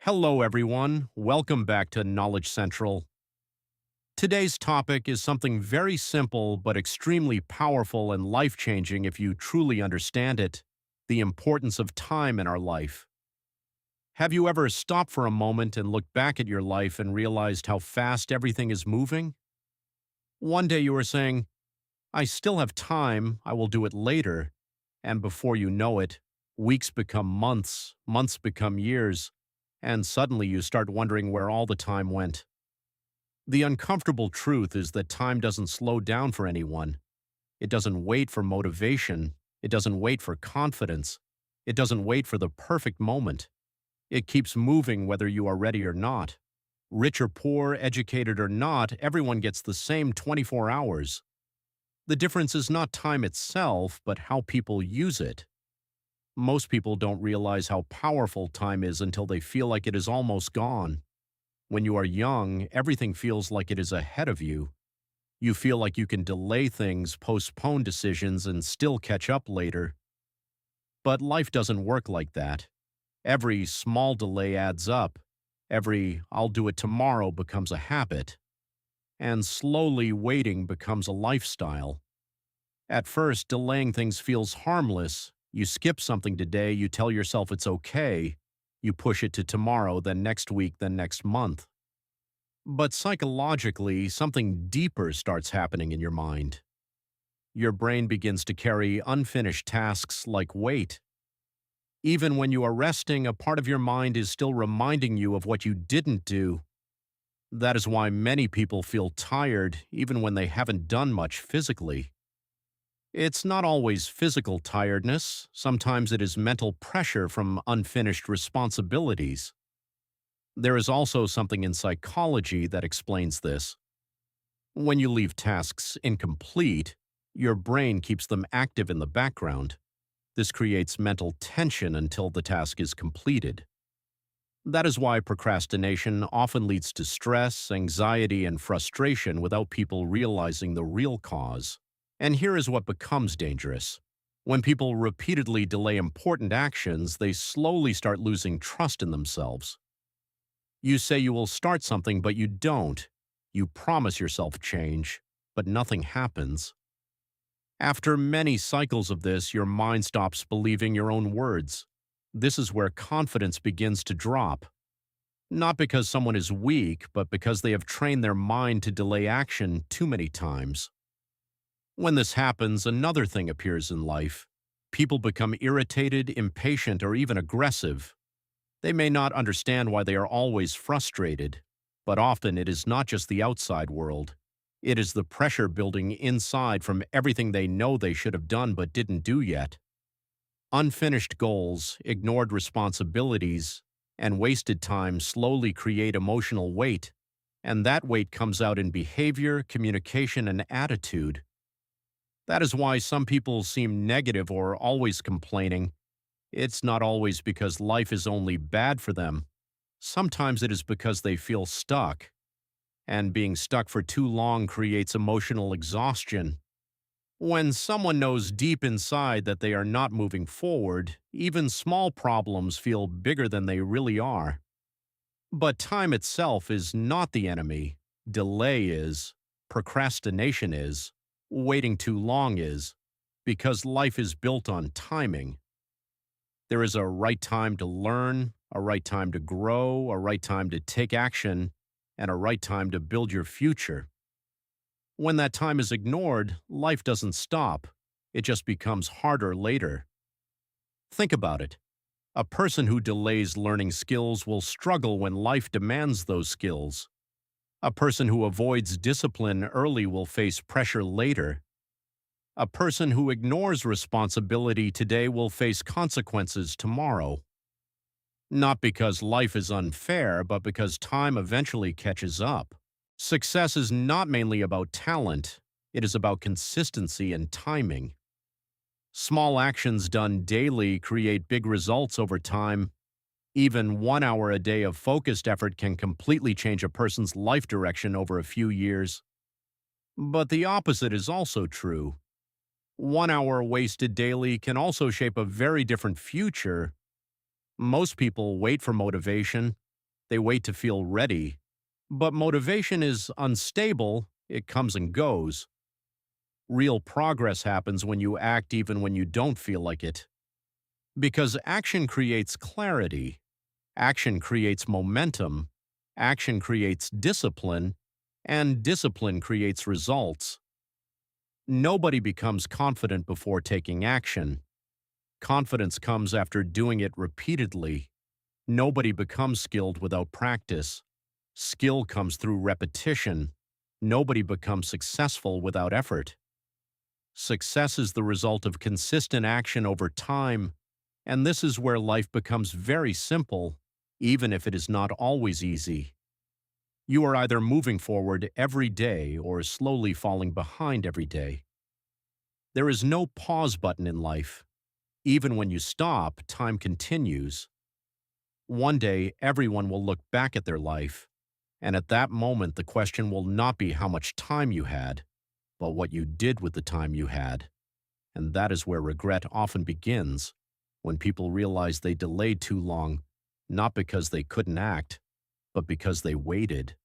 Hello, everyone. Welcome back to Knowledge Central. Today's topic is something very simple but extremely powerful and life changing if you truly understand it: the importance of time in our life. Have you ever stopped for a moment and looked back at your life and realized how fast everything is moving? One day you were saying, I still have time, I will do it later. And before you know it, weeks become months, months become years, and suddenly you start wondering where all the time went. The uncomfortable truth is that time doesn't slow down for anyone. It doesn't wait for motivation. It doesn't wait for confidence. It doesn't wait for the perfect moment. It keeps moving whether you are ready or not. Rich or poor, educated or not, everyone gets the same 24 hours. The difference is not time itself, but how people use it. Most people don't realize how powerful time is until they feel like it is almost gone. When you are young, everything feels like it is ahead of you. You feel like you can delay things, postpone decisions, and still catch up later. But life doesn't work like that. Every small delay adds up. Every "I'll do it tomorrow" becomes a habit. And slowly waiting becomes a lifestyle. At first, delaying things feels harmless. You skip something today, you tell yourself it's okay. You push it to tomorrow, then next week, then next month. But psychologically, something deeper starts happening in your mind. Your brain begins to carry unfinished tasks like weight. Even when you are resting, a part of your mind is still reminding you of what you didn't do. That is why many people feel tired even when they haven't done much physically. It's not always physical tiredness. Sometimes it is mental pressure from unfinished responsibilities. There is also something in psychology that explains this. When you leave tasks incomplete, your brain keeps them active in the background. This creates mental tension until the task is completed. That is why procrastination often leads to stress, anxiety, and frustration without people realizing the real cause. And here is what becomes dangerous. When people repeatedly delay important actions, they slowly start losing trust in themselves. You say you will start something, but you don't. You promise yourself change, but nothing happens. After many cycles of this, your mind stops believing your own words. This is where confidence begins to drop. Not because someone is weak, but because they have trained their mind to delay action too many times. When this happens, another thing appears in life. People become irritated, impatient, or even aggressive. They may not understand why they are always frustrated, but often it is not just the outside world. It is the pressure building inside from everything they know they should have done but didn't do yet. Unfinished goals, ignored responsibilities, and wasted time slowly create emotional weight, and that weight comes out in behavior, communication, and attitude. That is why some people seem negative or always complaining. It's not always because life is only bad for them. Sometimes it is because they feel stuck. And being stuck for too long creates emotional exhaustion. When someone knows deep inside that they are not moving forward, even small problems feel bigger than they really are. But time itself is not the enemy. Delay is. Procrastination is. Waiting too long is. Because life is built on timing. There is a right time to learn, a right time to grow, a right time to take action, and a right time to build your future. When that time is ignored, life doesn't stop. It just becomes harder later. Think about it. A person who delays learning skills will struggle when life demands those skills. A person who avoids discipline early will face pressure later. A person who ignores responsibility today will face consequences tomorrow. Not because life is unfair, but because time eventually catches up. Success is not mainly about talent, it is about consistency and timing. Small actions done daily create big results over time. Even 1 hour a day of focused effort can completely change a person's life direction over a few years. But the opposite is also true. 1 hour wasted daily can also shape a very different future. Most people wait for motivation. They wait to feel ready. But motivation is unstable, it comes and goes. Real progress happens when you act even when you don't feel like it. Because action creates clarity, action creates momentum, action creates discipline, and discipline creates results. Nobody becomes confident before taking action. Confidence comes after doing it repeatedly. Nobody becomes skilled without practice. Skill comes through repetition. Nobody becomes successful without effort. Success is the result of consistent action over time, and this is where life becomes very simple, even if it is not always easy. You are either moving forward every day or slowly falling behind every day. There is no pause button in life. Even when you stop, time continues. One day, everyone will look back at their life, and at that moment, the question will not be how much time you had, but what you did with the time you had. And that is where regret often begins, when people realize they delayed too long, not because they couldn't act, but because they waited.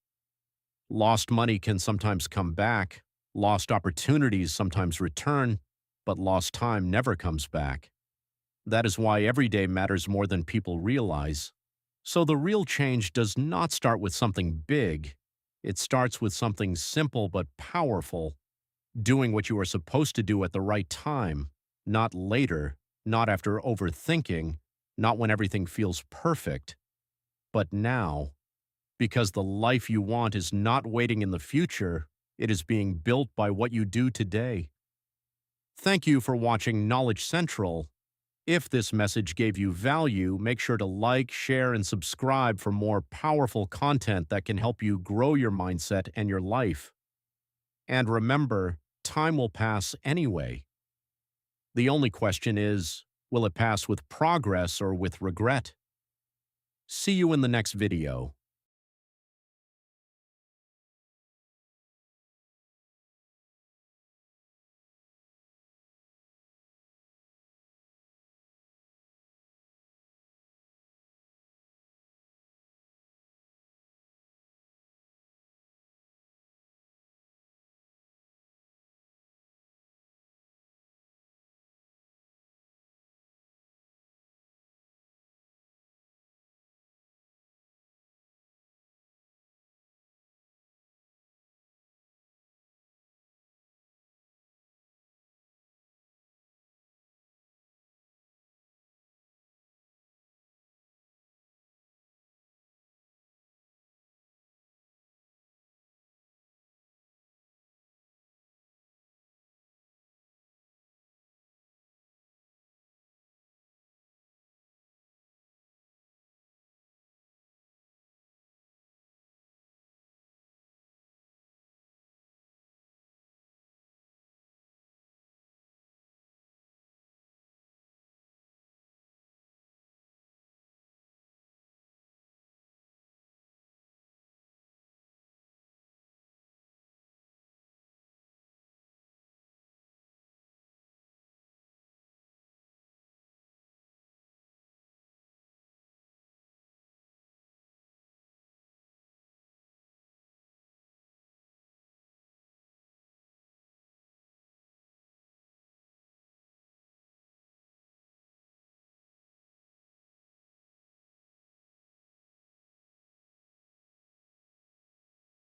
Lost money can sometimes come back, lost opportunities sometimes return, but lost time never comes back. That is why every day matters more than people realize. So the real change does not start with something big. It starts with something simple but powerful, doing what you are supposed to do at the right time, not later, not after overthinking, not when everything feels perfect, but now. Because the life you want is not waiting in the future, it is being built by what you do today. Thank you for watching Knowledge Central. If this message gave you value, make sure to like, share, and subscribe for more powerful content that can help you grow your mindset and your life. And remember, time will pass anyway. The only question is, will it pass with progress or with regret? See you in the next video.